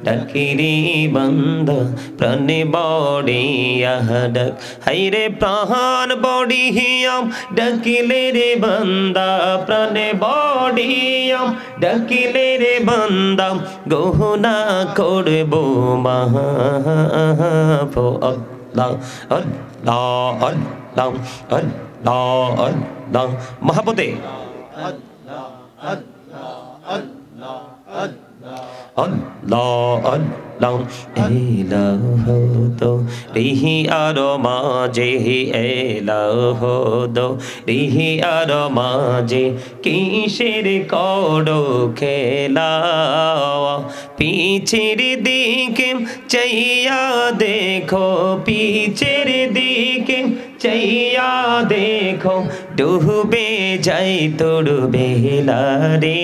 ডাকিরে বান্দা প্রাণে বড়িয়া ডাক, হাইরে প্রাণ বড়িয়াম ডাকিলে রে বান্দা প্রাণে বড়িয়াম ডাকিলে রে বান্দা গহনা করব মাফ। আল্লাহ আল্লাহ আল্লাহ আল্লাহ আল্লাহ মহাপতে আল্লাহ আল্লাহ এলাহ তো রিহি আর মাঝে এলাহ দো রিহি আর মাঝে কিসের করো খেলা, পিছের দিকে চাইয়া দেখো পিছের দিকে চাইয়া দেখো ডুবে যাই তোর বেলা রে।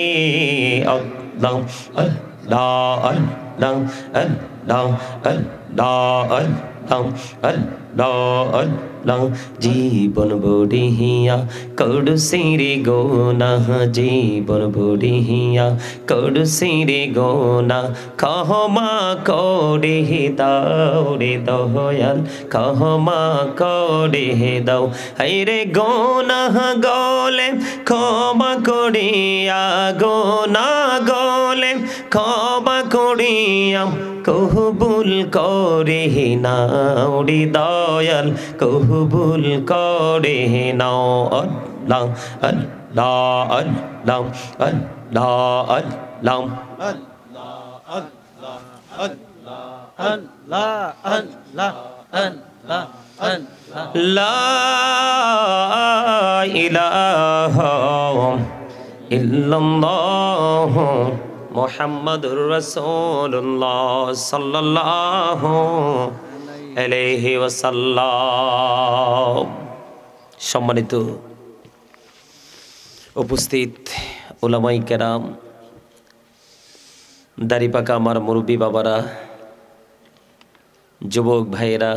আল্লাহ আল্লাহ আল্লাহ আল্লাহ আল্লাহ আল্লাহ আল্লাহ আল্লাহ জীবন বড়িয়া করছি রে গোনা, জীবন বড়িয়া করছি রে গোনা ক্ষমা করে দাও রে দয়াল ক্ষমা করে দাও, হায়রে গোনা গলে ক্ষমা করিয়া গোনা গলে ক্ষমা করিয়া কবুল করে নাও রে দয়াল কবুল করে নাও। আল্লাহ আল্লাহ আল্লাহ আল্লাহ আল্লাহ লা ইলাহা ইল্লাল্লাহ মুহাম্মাদুর রাসূলুল্লাহ সাল্লাল্লাহু আলাইহি ওয়াসাল্লাম। সম্মানিত উপস্থিত উলামায়ে কেরাম, দাড়ি পাকা আমার মুরব্বী বাবারা, যুবক ভাইয়েরা,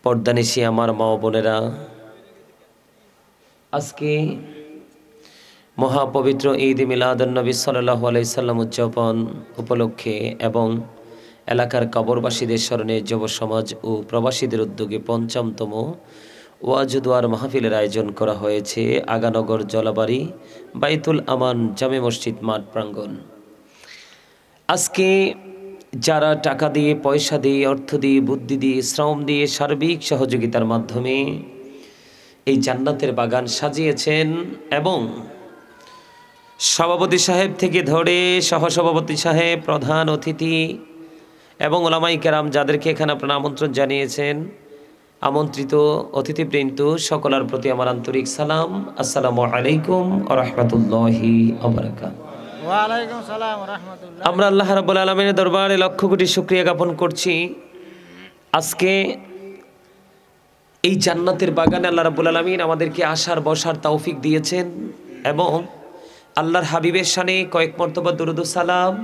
পর্দানিশী আমার মা বোনেরা, আজকে মহাপবিত্র ঈদ মিলাদুন্নবী সাল্লাল্লাহু আলাইহি সাল্লাম উদযাপন উপলক্ষে এবং এলাকার কবরবাসীদের স্মরণে যুব সমাজ ও প্রবাসীদের উদ্যোগে ৫ম ওয়াজ দুয়ার মাহফিলের আয়োজন করা হয়েছে আগানগর জলাবাড়ি বাইতুল আমান জামে মসজিদ মাঠ প্রাঙ্গণ। আজকে যারা টাকা দিয়ে, পয়সা দিয়ে, অর্থ দিয়ে, বুদ্ধি দিয়ে, শ্রম দিয়ে, সার্বিক সহযোগিতার মাধ্যমে এই জান্নাতের বাগান সাজিয়েছেন এবং সভাপতি সাহেব থেকে ধরে সহসভাপতি সাহেব, প্রধান অতিথি এবং ওলামায়ে কেরাম যাদেরকে এখানে আপনারা আমন্ত্রণ জানিয়েছেন, আমন্ত্রিত অতিথিবৃন্দ সকলের প্রতি আমার আন্তরিক সালাম। আসসালামু আলাইকুম ওয়া রাহমাতুল্লাহি ওয়া বারাকাতুহু। ওয়া আলাইকুম সালাম ওয়া রাহমাতুল্লাহ। আমরা আল্লাহ রাব্বুল আলামিনের দরবারে লক্ষ কোটি শুকরিয়া জ্ঞাপন করছি। আজকে এই জান্নাতের বাগানে আল্লাহ রাব্বুল আলামিন আমাদেরকে আসার বসার তৌফিক দিয়েছেন এবং আল্লাহর হাবিবের শানে কয়েক মর্তবা দুরূদ ও সালাম,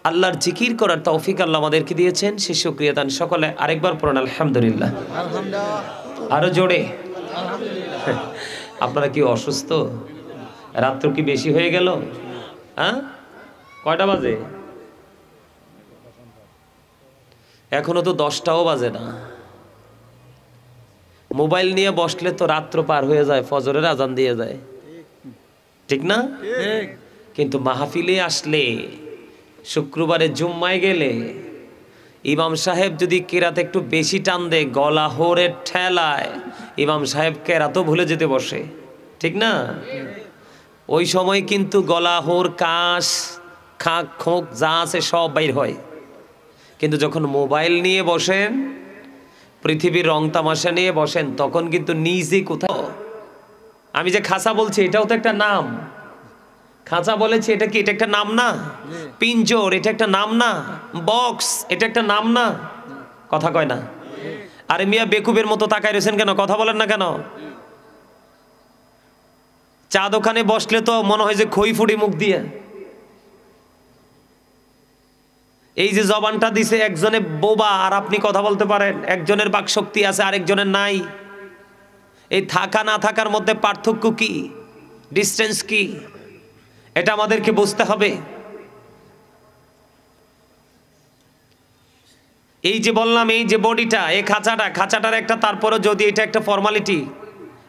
আল্লাহর জিকির করার তৌফিক আল্লাহ আমাদেরকে দিয়েছেন। সে শুকরিয়া দান সকলে আরেকবার পড়ুন আলহামদুলিল্লাহ। আরো জোরে আপনারা কি অসুস্থ? রাত্র কি বেশি হয়ে গেল? হ্যাঁ, কয়টা বাজে? এখনো তো 10টাও বাজে না। মোবাইল নিয়ে বসলে তো রাত্র পার হয়ে যায়, ফজরের আজান দিয়ে যায়, ঠিক না? কিন্তু মাহফিলে আসলে, শুক্রবারে জুম্মায় গেলে ইমাম সাহেব যদি কেরাত একটু বেশি টান দেয়, গলা হোরের ঠেলায় ইমাম সাহেব কেরাতও ভুলে যেতে বসে, ঠিক না? ওই সময় কিন্তু গলা হোর, কাশ, খাঁক খোঁক যা আছে সব বাইর হয়। কিন্তু যখন মোবাইল নিয়ে বসেন, পৃথিবীর রং তামাশা নিয়ে বসেন, তখন কিন্তু নিজে কোথাও, আমি যে খাঁচা বলছি এটাও তো একটা নাম। খাঁচা বলেছি, এটা কি? এটা একটা নাম না? পিঞ্জর, এটা একটা নাম না? বক্স, এটা একটা নাম না? কথা কয় না। আরে মিয়া বেকুবের মতো তাকায় রয়েছেন কেন? কথা বলেন না কেন? চা দোকানে বসলে তো মনে হয় যে খই ফুড়ি মুখ দিয়ে। এই যে জবানটা দিছে একজনে বোবা আর আপনি কথা বলতে পারেন, একজনের বাক শক্তি আছে আরেকজনের নাই। এই থাকা না থাকার মধ্যে পার্থক্য কি, ডিস্টেন্স কি, এটা আমাদেরকে বুঝতে হবে। এই যে বললাম, এই যে বডিটা, এই খাঁচাটার একটা, তারপরে যদি এটা একটা ফর্মালিটি,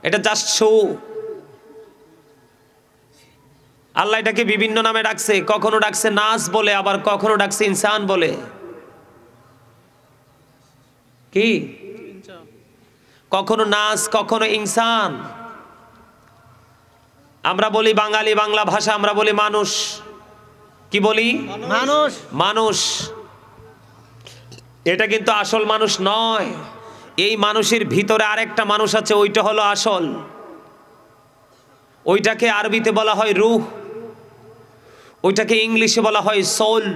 এটা জাস্ট শো। আল্লাহ এটাকে বিভিন্ন নামে ডাকছে, কখনো ডাকছে নাস বলে, আবার কখনো ডাকছে ইনসান বলে। কি কখনো নাস, কখনো ইনসান। আমরা বলি বাঙালি বাংলা ভাষা, আমরা বলি মানুষ। কি বলি? মানুষ। মানুষ। এটা কিন্তু আসল মানুষ নয়। এই মানুষের ভিতরে আরেকটা মানুষ আছে, ওইটা হলো আসল। ওইটাকে আরবিতে বলা হয় রূহ, ওইটাকে ইংলিশে বলা হয় সোল,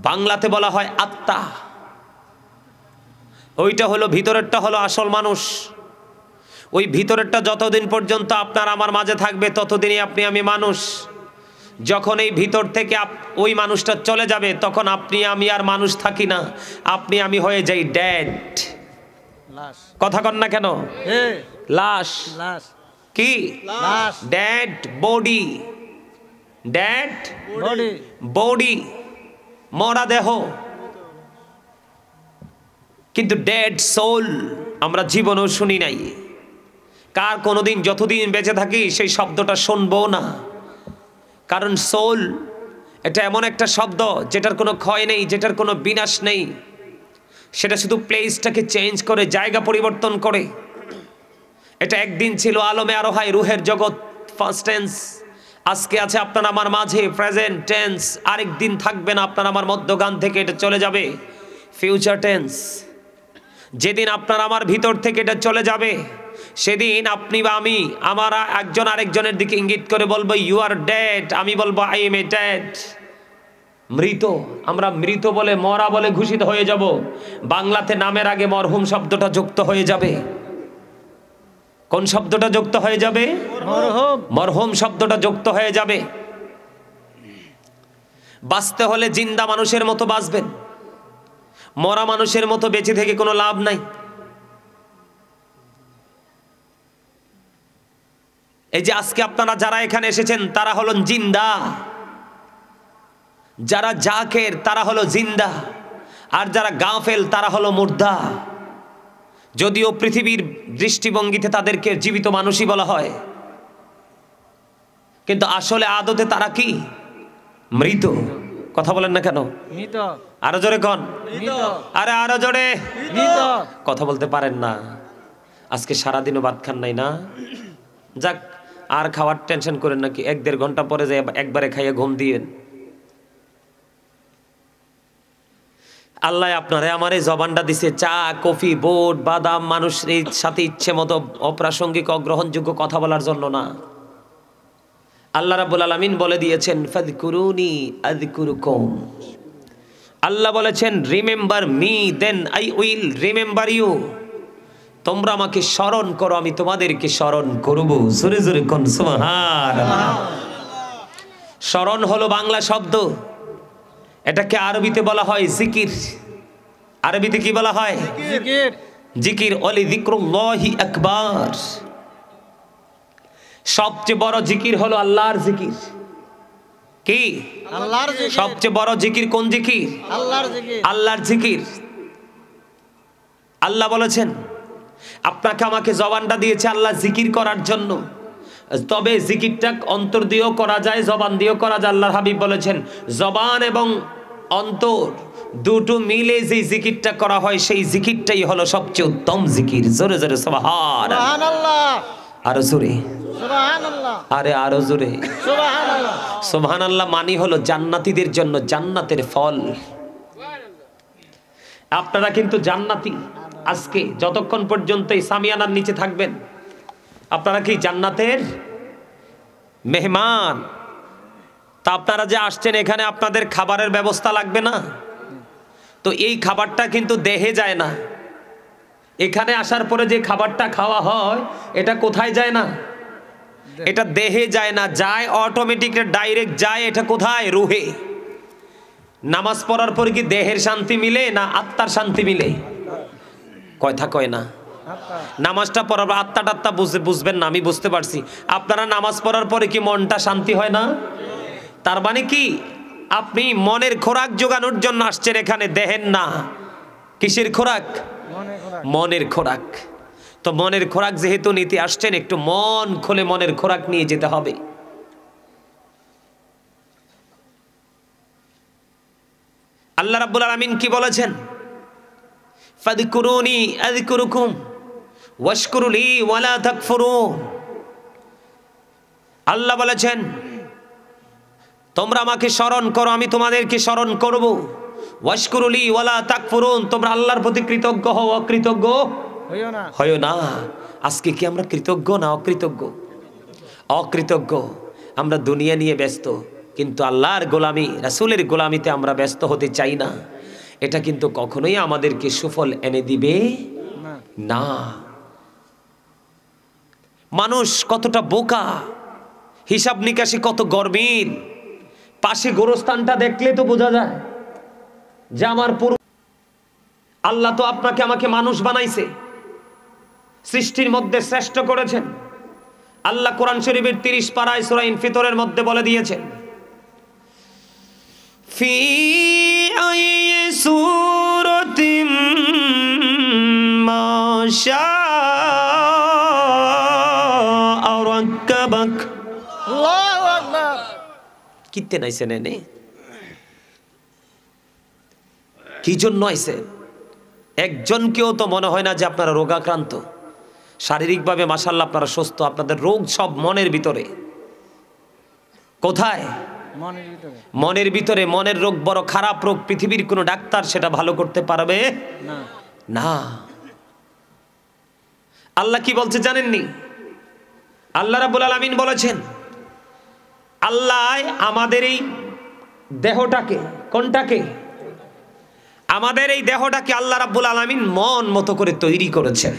বাংলাতে বলা হয় আত্মা। ওইটা হলো ভিতরেরটা, হলো আসল মানুষ। ওই ভিতরেরটা যতদিন পর্যন্ত আপনার আমার মাঝে থাকবে ততদিনই আপনি আমি মানুষ। যখন এই ভিতর থেকে ওই মানুষটা চলে যাবে, তখন আপনি আমি আর মানুষ থাকি না, আপনি আমি হয়ে যাই ড্যাড। কথা কন না কেন? লাশ। কি? ড্যাড বডি, ড্যাড বডি, মরা দেহ, কিন্তু ডেড সোল আমরা জীবনেও শুনি নাই। কার কোনোদিন যতদিন বেঁচে থাকি সেই শব্দটা শুনবো না। কারণ সোল এটা এমন একটা শব্দ যেটার কোনো ক্ষয় নেই, যেটার কোনো বিনাশ নেই। সেটা শুধু প্লেসটাকে চেঞ্জ করে, জায়গা পরিবর্তন করে। এটা একদিন ছিল আলমে আরোহায় রুহের জগৎ, ফার্স্ট টেন্স। আজকে আছে আপনার আমার মাঝে প্রেজেন্ট টেন্স। আরেকদিন থাকবে না আপনার আমার মধ্যগান থেকে, এটা চলে যাবে ফিউচার টেন্স। যেদিন আপনার আমার ভিতর থেকে এটা চলে যাবে, সেদিন আপনি বা আমি আমার একজন আরেকজনের দিকে ইঙ্গিত করে বলবো ইউ আর ডেড, আমি বলবো আই এম এ ডেড। মৃত, আমরা মৃত বলে, মরা বলে ঘোষিত হয়ে যাব। বাংলাতে নামের আগে মরহুম শব্দটা যুক্ত হয়ে যাবে। কোন শব্দটা যুক্ত হয়ে যাবে? মরহুম শব্দটা যুক্ত হয়ে যাবে। বাঁচতে হলে জিন্দা মানুষের মতো বাঁচবেন, মরা মানুষের মতো বেঁচে থেকে কোনো লাভ নাই। এই যে আজকে আপনারা যারা এখানে এসেছেন তারা হলেন জিন্দা, যারা জাকের তারা হলো জিন্দা, আর যারা গাফেল তারা হলো মুর্দা। যদিও পৃথিবীর দৃষ্টিভঙ্গিতে তাদেরকে জীবিত মানুষই বলা হয়, কিন্তু আসলে আদতে তারা কি? মৃত। কথা বলেন না কেন? আরো জোরে কন। আরে আরো জোরে। কথা বলতে পারেন না। আজকে সারাদিনও ভাত খান নাই না? যাক, আর খাওয়ার টেনশন করেন নাকি? 1-1.5 ঘন্টা পরে যে একবারে খাইয়ে ঘুম দিয়েন। আল্লাহ আপনারে আমার এই জবানটা দিছে, চা কফি বোট বাদাম মানুষের সাথে ইচ্ছে মতো অপ্রাসঙ্গিক অগ্রহণযোগ্য কথা বলার জন্য না। আল্লাহ রাব্বুল আলামিন বলে দিয়েছেন ফাযকুরুনি আযকুরুকুম। আল্লাহ বলেছেন remember me then I will remember you. তোমরা আমাকে স্মরণ করো, আমি তোমাদেরকে স্মরণ করব। জোরে জোরে কোন সুবহানাল্লাহ। স্মরণ হলো বাংলা শব্দ, এটাকে আরবিতে বলা হয় জিকির। আরবিতে কি বলা হয়? জিকির। জিকির ওয়ালি যিকরুল্লাহি আকবার। সবচেয়ে বড় জিকির হলো আল্লাহর জিকির। কি? আল্লাহর জিকির। সবচেয়ে বড় জিকির কোন জিকির? আল্লাহর জিকির। আল্লাহর জিকির। আল্লাহ বলেছেন আপনাকে আমাকে জবানটা দিয়েছে আল্লাহ জিকির করার জন্য, তবে জিকিরটা অন্তর দিয়েও করা যায়, জবান দিয়েও করা যায়। আল্লাহর হাবিব বলেছেন জবান এবং অন্তর দুটো মিলে যে জিকিরটা করা হয় সেই জিকিরটাই হলো সবচেয়ে উত্তম জিকির। জোরে জোরে সুবহানাল্লাহ। আরো জোরে সুবহানাল্লাহ। আরে আরো জোরে সুবহানাল্লাহ। সুবহানাল্লাহ মানে হলো জান্নাতীদের জন্য জান্নাতের ফল। আপনারা কিন্তু জান্নাতি। আজকে যতক্ষণ পর্যন্ত এই সামিয়ানার নিচে থাকবেন আপনারা কি জান্নাতের মেহমান। তা আপনারা যে আসছেন এখানে আপনাদের খাবারের ব্যবস্থা লাগবে না তো? এই খাবারটা কিন্তু দেহে যায় না। এখানে আসার পরে যে খাবারটা খাওয়া হয় এটা কোথায় যায় না? এটা দেহে যায় না, যায় অটোমেটিক ডাইরেক্ট যায়। এটা কোথায়? রুহে। নামাজ পড়ার পরে কি দেহের শান্তি মিলে না আত্মার শান্তি মিলে? কথা কয় না। নামাজটা পড়ার পর আত্মা টাত্মা বুঝবেন না, আমি বুঝতে পারছি। আপনারা নামাজ পড়ার পরে কি মনটা শান্তি হয় না? তার মানে কি আপনি মনের খোরাক জোগানোর জন্য আসছেন এখানে, দেহের না। কিসের খোরাক? মনের খোরাক। তো মনের খোরাক যেহেতু নিতে আসছেন, একটু মন খুলে মনের খোরাক নিয়ে যেতে হবে। আল্লাহ রাব্বুল আলামিন কি বলেছেন? ফাযকুরুনি আযকুরুকুম ওয়াশকুরু লি ওয়ালা তাকফুরুন। আল্লাহ বলেছেন তোমরা আমাকে স্মরণ করো, আমি তোমাদেরকে স্মরণ করব। ওয়াশকুরু লি ওয়ালা তাকফুরুন, তোমরা আল্লাহর প্রতি কৃতজ্ঞ হও, অকৃতজ্ঞ হয়ো না। আজকে কি আমরা কৃতজ্ঞ না অকৃতজ্ঞ? অকৃতজ্ঞ। আমরা দুনিয়া নিয়ে ব্যস্ত, কিন্তু আল্লাহর গোলামি, রাসূলের গোলামিতে আমরা ব্যস্ত হতে চাই না। এটা কিন্তু কখনোই আমাদেরকে সুফল এনে দিবে না। মানুষ কতটা বোকা, হিসাব নিকাশি কত গর্বিল। পাশে গোরস্থানটা দেখলে তো বোঝা যায় যে আমার পুরো আল্লাহ তো আপনাকে আমাকে মানুষ বানাইছে, সৃষ্টির মধ্যে শ্রেষ্ঠ করেছেন। আল্লাহ কোরআন শরীফের 30 পারায় সূরা ইনফিতরের মধ্যে বলে দিয়েছেন, ফি আইয়ি সূরাতিম মা শাআ রাক্কাবাক। আল্লাহু আকবার। কিতে নাইছে নেনে, কি জন্য আইছে? একজনকেও তো মনে হয় না যে আপনারা রোগাক্রান্ত। শারীরিকভাবে মাশাআল্লাহ আপনারা সুস্থ, আপনাদের রোগ সব মনের ভিতরে। কোথায়? মনের ভিতরে। মনের রোগ বড় খারাপ রোগ, পৃথিবীর কোনো ডাক্তার সেটা ভালো করতে পারবে না। আল্লাহ কি বলছে জানেননি? আল্লাহ রাব্বুল আলামিন বলেছেন, আল্লাহ আমাদের এই দেহটাকে, কোনটাকে? আমাদের এই দেহটাকে আল্লাহ রাব্বুল আলামিন মন মতো করে তৈরি করেছেন।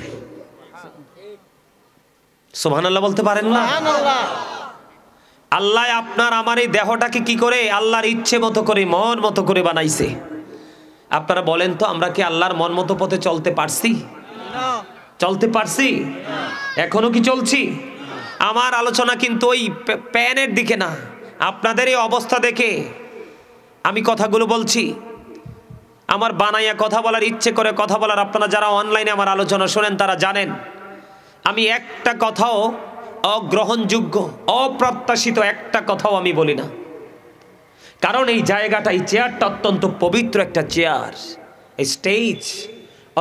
সুবহানাল্লাহ বলতে পারেন না? আল্লাহ আপনার আমার এই দেহটাকে কি করে? আল্লাহর ইচ্ছে মতো করে, মন মতো করে বানাইছে। আপনারা বলেন তো, আমরা কি আল্লাহর মন মতো পথে চলতে পারছি? চলতে পারছি? এখনো কি চলছি? আমার আলোচনা কিন্তু ওই প্যানের দিকে না, আপনাদের এই অবস্থা দেখে আমি কথাগুলো বলছি। আমার বানাইয়া কথা বলার, ইচ্ছে করে কথা বলার, আপনারা যারা অনলাইনে আমার আলোচনা শোনেন তারা জানেন আমি একটা কথাও অগ্রহণযোগ্য, অপ্রত্যাশিত একটা কথাও আমি বলি না। কারণ এই জায়গাটা, এই চেয়ারটা অত্যন্ত পবিত্র একটা চেয়ার। এই স্টেজ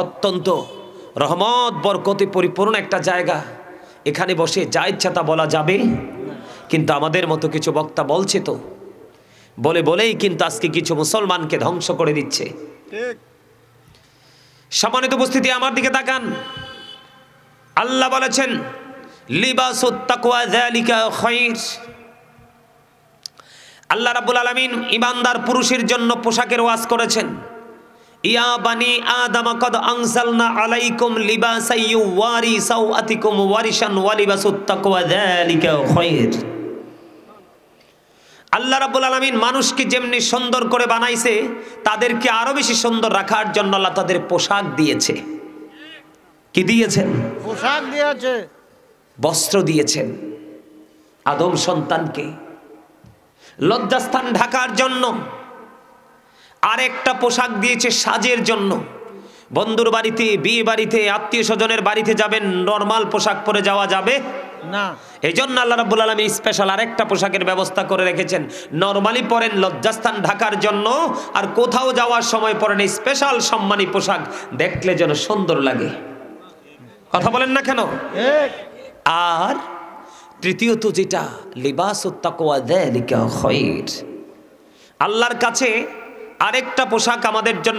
অত্যন্ত রহমত বরকতে পরিপূর্ণ একটা জায়গা। এখানে বসে যা ইচ্ছা তা বলা যাবে, কিন্তু আমাদের মতো কিছু বক্তা বলছে তো, বলেই কিন্তু আজকে কিছু মুসলমানকে ধ্বংস করে দিচ্ছে। সম্মানিত উপস্থিতি, আমার দিকে তাকান। আল্লাহ বলেছেন লিবাসুত তাকওয়া যালিকা খায়র। আল্লাহ রাব্বুল আলামিন ঈমানদার পুরুষের জন্য পোশাকের ওয়াজ করেছেন। ইয়া বানি আদম কদ আনজালনা আলাইকুম লিবাসান ইউওয়ারি সাওআতিকুম ওয়ারিশান ওয়া লিবাসুত তাকওয়া যালিকা খায়র। আল্লাহ রাব্বুল আলামিন মানুষকে যেমনি সুন্দর করে বানাইছে, তাদেরকে আরো বেশি সুন্দর রাখার জন্য আল্লাহ তাদের পোশাক দিয়েছে। কি দিয়েছেন? পোশাক দিয়েছে, বস্ত্র দিয়েছেন। আদম সন্তানকে লজ্জাস্থান ঢাকার জন্য আরেকটা পোশাক দিয়েছে সাজের জন্য। বন্ধুর বাড়িতে, বিয়ে বাড়িতে, আত্মীয় স্বজনের বাড়িতে যাবেন, নরমাল পোশাক পরে যাওয়া যাবে না। এই জন্য আল্লাহ রাব্বুল আলামিন স্পেশাল আরেকটা পোশাকের ব্যবস্থা করে রেখেছেন। নরমালি পরেন লজ্জাস্থান ঢাকার জন্য, আর কোথাও যাওয়ার সময় পরেন স্পেশাল সম্মানী পোশাক, দেখলে যেন সুন্দর লাগে। কথা বলেন না কেন? আর তৃতীয়ত যেটা, লিবাসুত তাকওয়া যালিকা খায়র। আল্লাহর কাছে আরেকটা পোশাক আমাদের জন্য